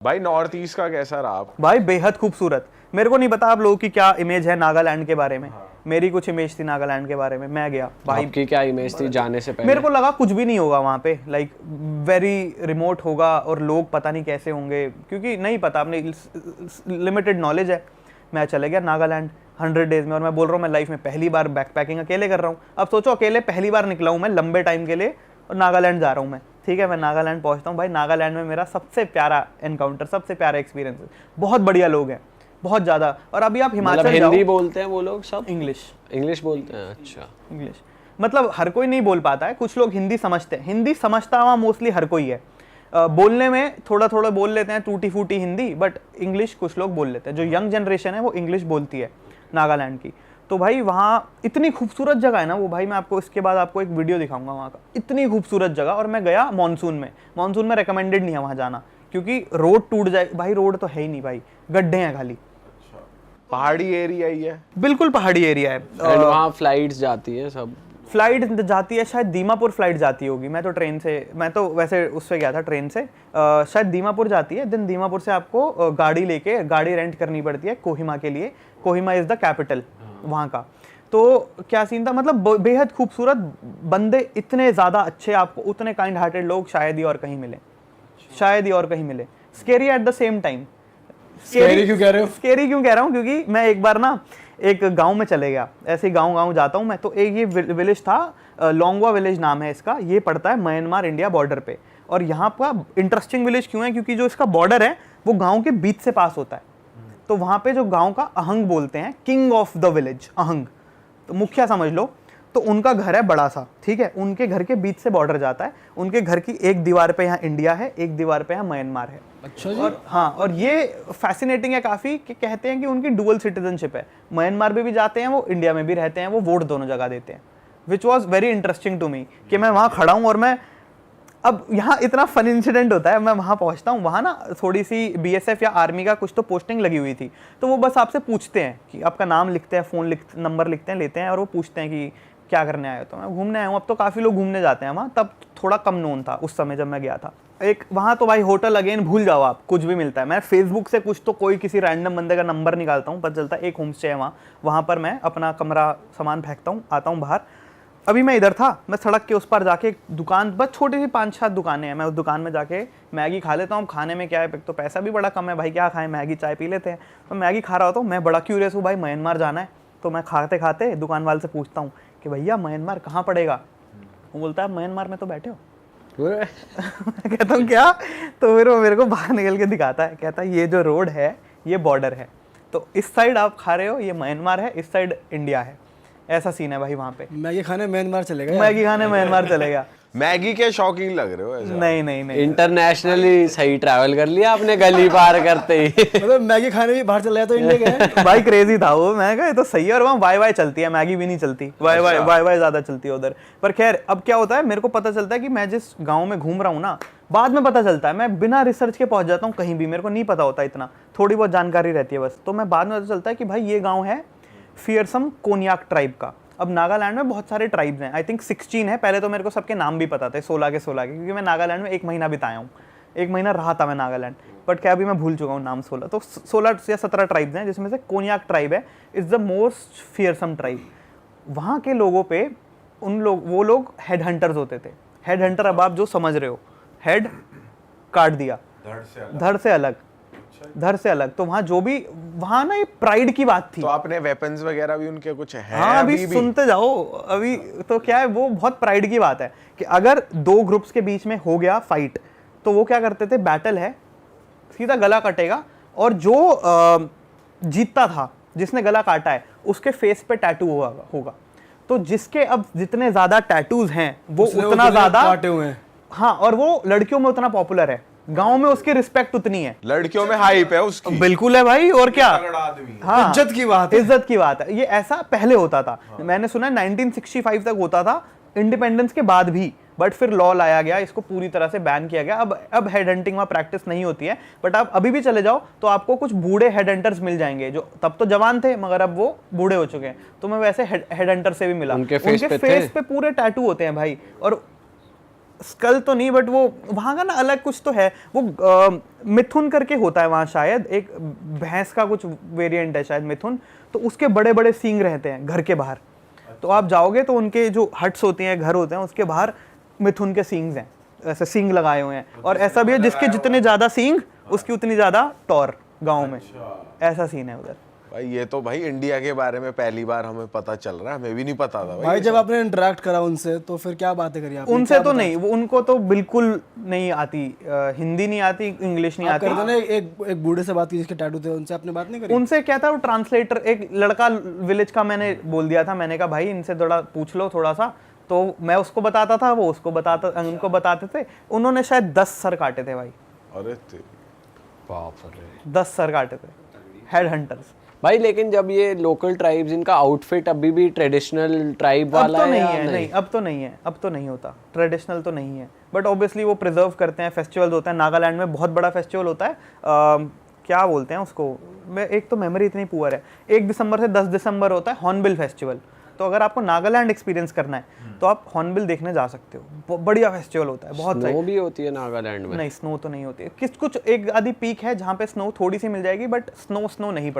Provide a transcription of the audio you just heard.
भाई north east का कैसा रहा आप? भाई बेहद खूबसूरत। मेरे को नहीं पता आप लोगों की क्या इमेज है नागालैंड के बारे में। मेरी कुछ इमेज थी नागालैंड के बारे में। मैं गया भाई, आपकी क्या इमेज थी जाने से पहले? मेरे को लगा कुछ भी नहीं होगा वहाँ पे, लाइक वेरी रिमोट होगा और लोग पता नहीं कैसे होंगे, क्योंकि नहीं पता, अपने लिमिटेड नॉलेज है। मैं चले गया नागालैंड 100 डेज में, और मैं बोल रहा हूँ मैं लाइफ में पहली बार बैकपैकिंग अकेले कर रहा हूँ। अब सोचो अकेले पहली बार निकला हूँ मैं लंबे टाइम के लिए और नागालैंड जा रहा हूँ मैं। ठीक है, मैं नागालैंड पहुँचता हूँ भाई, नागालैंड में मेरा सबसे प्यारा एनकाउंटर, सबसे प्यारा एक्सपीरियंस। बहुत बढ़िया लोग हैं, बहुत ज़्यादा। और अभी आप हिमाचल मतलब हिंदी बोलते हैं वो लोग सब? इंग्लिश बोलते हैं। अच्छा, इंग्लिश मतलब हर कोई नहीं बोल पाता है, कुछ लोग हिंदी समझते हैं। हिंदी समझता हुआ मोस्टली हर कोई है। बोलने में थोड़ा थोड़ा बोल लेते हैं, टूटी फूटी हिंदी, बट इंग्लिश कुछ लोग बोल लेते हैं। जो यंग जनरेशन है वो इंग्लिश बोलती है नागालैंड की। तो भाई वहाँ इतनी खूबसूरत जगह है ना वो, भाई मैं आपको इसके बाद आपको एक वीडियो दिखाऊंगा वहाँ का। इतनी खूबसूरत जगह, और मैं गया मानसून में रिकमेंडेड नहीं है वहाँ जाना, क्योंकि रोड टूट जाए भाई। रोड तो है ही नहीं भाई, गड्ढे हैं खाली। पहाड़ी एरिया ही है, बिल्कुल पहाड़ी एरिया है। एंड वहाँ फ्लाइट्स जाती है, सब फ्लाइट जाती है, शायद दीमापुर फ्लाइट जाती होगी। मैं तो ट्रेन से, मैं तो वैसे उससे गया था ट्रेन से। शायद दीमापुर जाती है, देन दीमापुर से आपको गाड़ी रेंट करनी पड़ती है कोहिमा के लिए। कोहिमा इज़ द कैपिटल वहाँ का। तो क्या सीन था, मतलब बेहद खूबसूरत, बंदे इतने ज़्यादा अच्छे, आपको उतने काइंड हार्टेड लोग शायद ही और कहीं मिले। Scary at the same time. Scary क्यों कह रहे हो? स्केरी क्यों कह रहा हूँ, क्योंकि मैं एक बार ना एक गांव में चले गया, ऐसे ही गांव जाता हूँ मैं। तो एक ये विलेज था, लोंगवा विलेज नाम है इसका। ये पड़ता है म्यांमार इंडिया बॉर्डर पे। और यहाँ का इंटरेस्टिंग विलेज क्यों है, क्योंकि जो इसका बॉर्डर है वो गांव के बीच से पास होता है। तो वहाँ पे जो गांव का अहंग बोलते हैं, किंग ऑफ द विलेज अहंग, तो मुखिया समझ लो। तो उनका घर है बड़ा सा, ठीक है, उनके घर के बीच से बॉर्डर जाता है। उनके घर की एक दीवार पे यहाँ इंडिया है, एक दीवार पे यहाँ म्यांमार है। अच्छा जी। और हाँ, और ये फैसिनेटिंग है काफ़ी कि कहते हैं कि उनकी डुअल सिटीजनशिप है। म्यांमार में भी जाते हैं वो, इंडिया में भी रहते हैं वो, वोट दोनों जगह देते हैं। Which was very interesting to me कि मैं वहाँ खड़ा हूँ और मैं, अब यहाँ इतना फन इंसिडेंट होता है। मैं वहाँ पहुँचता हूँ, वहाँ ना थोड़ी सी बीएसएफ या आर्मी का कुछ तो पोस्टिंग लगी हुई थी। तो वो बस आपसे पूछते हैं कि आपका नाम लिखते हैं, नंबर लिखते हैं, लेते हैं, और वो पूछते हैं कि क्या करने आए हो। तो मैं घूमने आया हूँ। अब तो काफ़ी लोग घूमने जाते हैं वहाँ, तब थोड़ा कम नोन था उस समय जब मैं गया था। एक वहाँ तो भाई होटल अगेन भूल जाओ आप, कुछ भी मिलता है। मैं फेसबुक से कुछ तो कोई किसी रैंडम बंदे का नंबर निकालता हूँ, पता चलता है एक होम स्टे है वहाँ पर मैं अपना कमरा सामान फेंकता हूँ, आता हूँ बाहर। अभी मैं इधर था, मैं सड़क के उस पार जाके एक दुकान, बस छोटी सी 5-7 दुकानें हैं, मैं उस दुकान में जाके मैगी खा लेता हूँ। खाने में क्या है, तो पैसा भी बड़ा कम है भाई, क्या खाएं, मैगी चाय पी लेते हैं। तो मैगी खा रहा होता हूँ, मैं बड़ा क्यूरियस हूँ भाई, म्यांमार जाना है। तो मैं खाते खाते दुकान वाले से पूछता हूँ कि भैया म्यांमार कहाँ पड़ेगा। वो बोलता है म्यांमार में तो बैठे हो। मैं कहता हूँ क्या? तो फिर वो मेरे को बाहर निकल के दिखाता है, कहता है ये जो रोड है ये बॉर्डर है, तो इस साइड आप खा रहे हो ये म्यांमार है, इस साइड इंडिया है। ऐसा सीन है भाई वहाँ पे। मैगी खाने म्यांमार चलेगा? मैगी के शौकीन लग रहे हो ऐसा? नहीं। इंटरनेशनली सही ट्रैवल कर लिया आपने गली पार करते ही। मतलब मैगी खाने भी बाहर चला जाता तो इंडिया गए? भाई क्रेजी था वो। मैं कहा ये तो सही है। और वहाँ वाई चलती है, मैगी भी नहीं चलती, वाई ज्यादा चलती है उधर। पर खैर अब क्या होता है, मेरे को पता चलता है कि मैं जिस गाँव में घूम रहा हूँ ना, बाद में पता चलता है, मैं बिना रिसर्च के पहुंच जाता हूँ कहीं भी, मेरे को नहीं पता होता इतना, थोड़ी बहुत जानकारी रहती है बस। तो मैं बाद में पता चलता है कि भाई ये गाँव है फियरसम कोन्याक ट्राइब का। अब नागालैंड में बहुत सारे ट्राइब्स हैं, आई थिंक 16 है। पहले तो मेरे को सबके नाम भी पता थे, 16 के, क्योंकि मैं नागालैंड में 1 महीना बिताया हूँ, 1 महीना रहा था मैं नागालैंड। बट क्या अभी मैं भूल चुका हूँ नाम 16। तो 16 या 17 ट्राइब्स हैं, जिसमें से कोन्याक ट्राइब है, is the most fearsome tribe. वहाँ के लोगों पे वो लोग हेड हंटर्स होते थे। हेड हंटर, अब आप जो समझ रहे हो, हेड काट दिया, धड़ से अलग। तो वहाँ जो भी, वहाँ ना ये प्राइड की बात थी। तो आपने वेपन्स वगैरह भी उनके कुछ है? हाँ, अभी सुनते जाओ। अभी तो क्या है, वो बहुत प्राइड की बात है कि अगर 2 ग्रुप्स के बीच में हो गया फाइट, तो वो क्या करते थे, बैटल है, सीधा गला कटेगा, और जो जीतता था, जिसने गला काटा है, उसके फेस पे टैटू होगा। तो जिसके अब जितने ज्यादा टैटूज हैं वो उतना ज्यादा काटे हुए हैं। हाँ, और वो लड़कियों में उतना पॉपुलर है, गांव में उसकी रिस्पेक्ट उतनी है, लड़कियों में हाइप है उसकी। बिल्कुल है भाई, और क्या। हाँ, इज्जत की बात है। ये ऐसा पहले होता था। मैंने सुना 1965 तक होता था, इंडिपेंडेंस के बाद भी, बट फिर लॉ लाया गया, इसको पूरी तरह से बैन किया गया। अब हेड हंटिंग वहाँ प्रैक्टिस नहीं होती है, बट आप अभी भी चले जाओ तो आपको कुछ बूढ़े हेड हंटर्स मिल जाएंगे, जो तब तो जवान थे मगर अब वो बूढ़े हो चुके हैं। तो मैं वैसे हेड हंटर से भी मिला, उनके फेस पे पूरे टैटू होते हैं भाई। और स्कल तो नहीं, बट वो वहाँ का ना अलग कुछ तो है। वो मिथुन करके होता है वहाँ शायद, एक भैंस का कुछ वेरिएंट है शायद मिथुन, तो उसके बड़े बड़े सींग रहते हैं घर के बाहर। तो आप जाओगे तो उनके जो हट्स होती हैं, घर होते हैं, उसके बाहर मिथुन के सींग्स हैं, ऐसे सींग लगाए हुए हैं। और ऐसा भी है जिसके जितने ज़्यादा सींग उसकी उतनी ज़्यादा टॉर गाँव में, ऐसा सीन है उधर। भाई ये तो भाई इंडिया के बारे में पहली बार हमें पता चल रहा है, हमें भी नहीं पता था भाई जब आपने इंटरेक्ट करा उनसे तो फिर क्या बातें करी आपने? उनसे तो नहीं, वो उनको तो बिल्कुल नहीं आती, हिंदी नहीं आती, इंग्लिश नहीं आती। करते ना एक बूढ़े से बात की जिसके टैटू थे, उनसे आपने बात नहीं करी? उनसे क्या था, वो ट्रांसलेटर, एक लड़का विलेज का, मैंने बोल दिया था, मैंने कहा भाई इनसे थोड़ा पूछ लो थोड़ा सा, तो मैं उसको बताता था, वो उसको उनको बताते थे। उन्होंने शायद 10 सर काटे थे भाई, अरे तेरी बाप रे। 10 सर काटे थे, हेड हंटर्स। भाई लेकिन जब ये लोकल ट्राइब्स, इनका आउटफिट अभी भी ट्रेडिशनल ट्राइब अब वाला तो है नहीं या है, नहीं अब तो नहीं है, अब तो नहीं होता, ट्रेडिशनल तो नहीं है, बट ऑब्वियसली वो प्रिजर्व करते हैं। फेस्टिवल्स होता है नागालैंड में, बहुत बड़ा फेस्टिवल होता है, क्या बोलते हैं उसको, मैं एक तो मेमोरी इतनी पुअर है, 1 दिसंबर से 10 दिसंबर होता है हॉर्नबिल फेस्टिवल। तो अगर आपको नागालैंड एक्सपीरियंस करना है तो आप हॉर्नबिल देखने जा सकते हो, बढ़िया फेस्टिवल होता है, बहुत सही। स्नो भी होती है नागालैंड में? नहीं, स्नो तो नहीं होती है, कुछ एक आधी पीक है जहाँ पे स्नो थोड़ी सी मिल जाएगी, बट स्नो नहीं पड़ती।